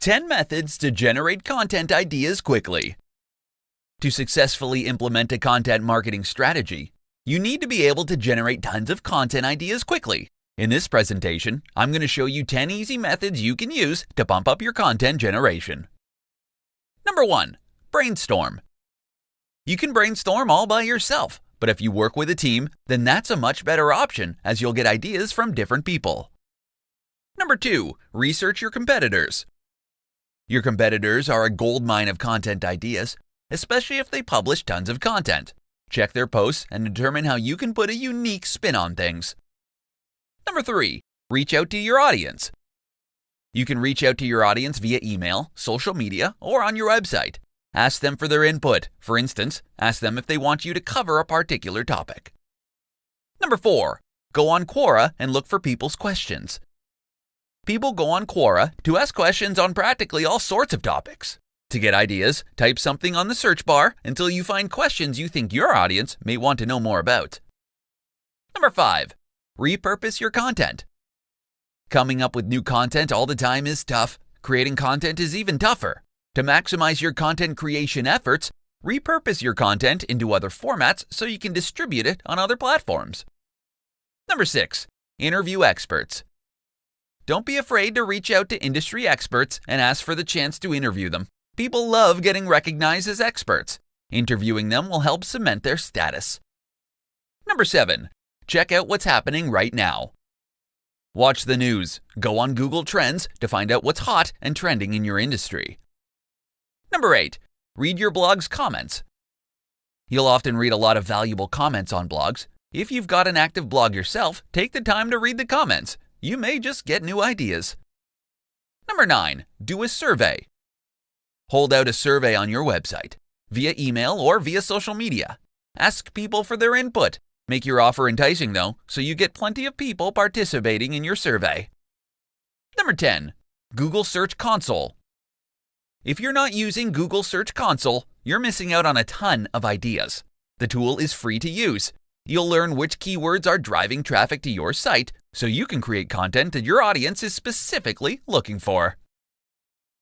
10 methods to generate content ideas quickly. To successfully implement a content marketing strategy, you need to be able to generate tons of content ideas quickly. In this presentation, I'm going to show you 10 easy methods you can use to bump up your content generation. Number 1. Brainstorm. You can brainstorm all by yourself, but if you work with a team, then that's a much better option as you'll get ideas from different people. Number 2. Research your competitors. Your competitors are a goldmine of content ideas, especially if they publish tons of content. Check their posts and determine how you can put a unique spin on things. Number 3. Reach out to your audience. You can reach out to your audience via email, social media, or on your website. Ask them for their input. For instance, ask them if they want you to cover a particular topic. Number 4. Go on Quora and look for people's questions. People go on Quora to ask questions on practically all sorts of topics. To get ideas, type something on the search bar until you find questions you think your audience may want to know more about. Number 5. Repurpose your content. Coming up with new content all the time is tough. Creating content is even tougher. To maximize your content creation efforts, repurpose your content into other formats so you can distribute it on other platforms. Number 6. Interview experts. Don't be afraid to reach out to industry experts and ask for the chance to interview them. People love getting recognized as experts. Interviewing them will help cement their status. Number 7. Check out what's happening right now. Watch the news. Go on Google Trends to find out what's hot and trending in your industry. Number 8. Read your blog's comments. You'll often read a lot of valuable comments on blogs. If you've got an active blog yourself, take the time to read the comments. You may just get new ideas. Number 9. Do a survey. Hold out a survey on your website, via email or via social media. Ask people for their input. Make your offer enticing though, so you get plenty of people participating in your survey. Number 10. Google Search Console. If you're not using Google Search Console, you're missing out on a ton of ideas. The tool is free to use. You'll learn which keywords are driving traffic to your site, so you can create content that your audience is specifically looking for.